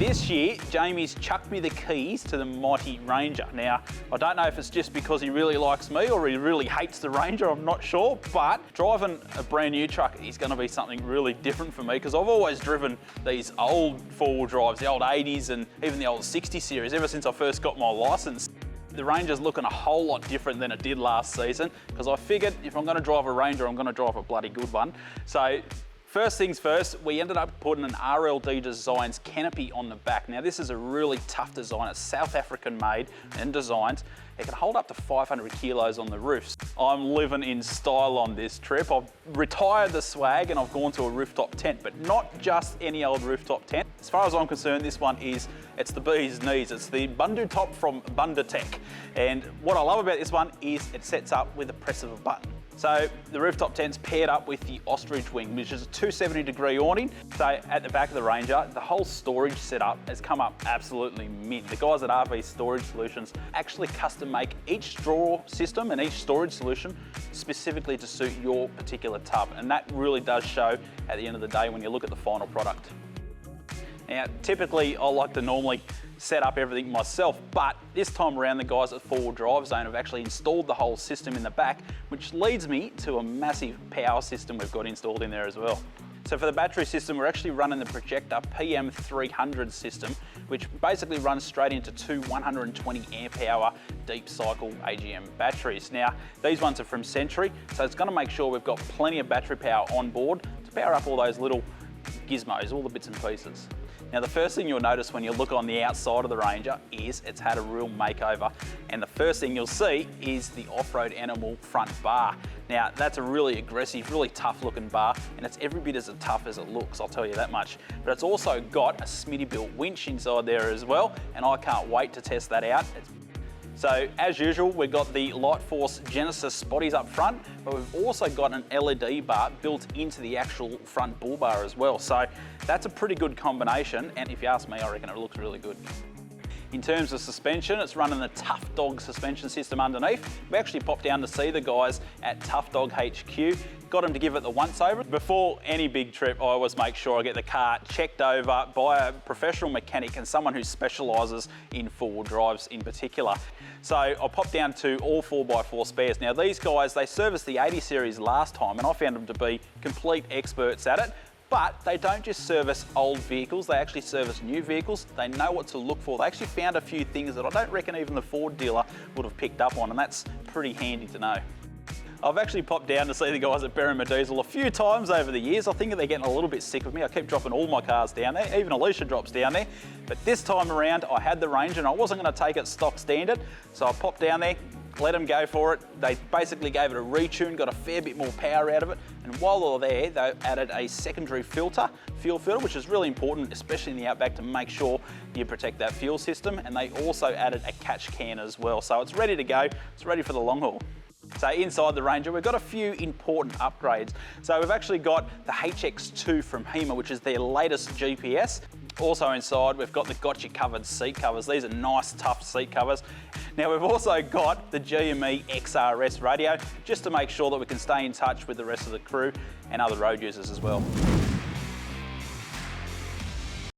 This year, Jamie's chucked me the keys to the mighty Ranger. Now, I don't know if it's just because he really likes me or he really hates the Ranger, I'm not sure, but driving a brand new truck is going to be something really different for me because I've always driven these old four-wheel drives, the old 80s and even the old 60 series ever since I first got my licence. The Ranger's looking a whole lot different than it did last season because I figured if I'm going to drive a Ranger, I'm going to drive a bloody good one. So first things first, we ended up putting an RLD Designs canopy on the back. Now this is a really tough design. It's South African made and designed. It can hold up to 500 kilos on the roofs. I'm living in style on this trip. I've retired the swag and I've gone to a rooftop tent, but not just any old rooftop tent. As far as I'm concerned, this one it's the bee's knees. It's the Bundu Top from Bundutech. And what I love about this one is it sets up with the press of a button. So the rooftop tent's paired up with the ostrich wing, which is a 270-degree awning. So at the back of the Ranger, the whole storage setup has come up absolutely mint. The guys at RV Storage Solutions actually custom make each drawer system and each storage solution specifically to suit your particular tub. And that really does show at the end of the day when you look at the final product. Now, typically I like to normally set up everything myself, but this time around the guys at 4 Wheel Drive Zone have actually installed the whole system in the back, which leads me to a massive power system we've got installed in there as well. So for the battery system, we're actually running the Projecta PM300 system, which basically runs straight into 2 120 amp hour deep cycle AGM batteries. Now, these ones are from Century, so it's gonna make sure we've got plenty of battery power on board to power up all those little gizmos, all the bits and pieces. Now the first thing you'll notice when you look on the outside of the Ranger is it's had a real makeover, and the first thing you'll see is the Off-Road Animal front bar. Now that's a really aggressive, really tough looking bar, and it's every bit as tough as it looks, I'll tell you that much. But it's also got a Smitty built winch inside there as well, and I can't wait to test that out. So as usual, we've got the Lightforce Genesis spotties up front, but we've also got an LED bar built into the actual front bull bar as well. So that's a pretty good combination, and if you ask me, I reckon it looks really good. In terms of suspension, it's running the Tough Dog suspension system underneath. We actually popped down to see the guys at Tough Dog HQ, got them to give it the once over. Before any big trip, I always make sure I get the car checked over by a professional mechanic and someone who specialises in 4-wheel drives in particular. So I popped down to all 4x4 spares. Now these guys, they serviced the 80 series last time and I found them to be complete experts at it. But they don't just service old vehicles, they actually service new vehicles. They know what to look for. They actually found a few things that I don't reckon even the Ford dealer would have picked up on, and that's pretty handy to know. I've actually popped down to see the guys at Berrima Diesel a few times over the years. I think they're getting a little bit sick of me. I keep dropping all my cars down there, even Alicia drops down there. But this time around, I had the Ranger and I wasn't going to take it stock standard, so I popped down there, let them go for it. They basically gave it a retune, got a fair bit more power out of it. And while they were there, they added a secondary filter, fuel filter, which is really important, especially in the Outback, to make sure you protect that fuel system. And they also added a catch can as well. So it's ready to go, it's ready for the long haul. So inside the Ranger, we've got a few important upgrades. So we've actually got the HX2 from HEMA, which is their latest GPS. Also inside, we've got the Gotcha covered seat covers. These are nice, tough seat covers. Now we've also got the GME XRS radio, just to make sure that we can stay in touch with the rest of the crew and other road users as well.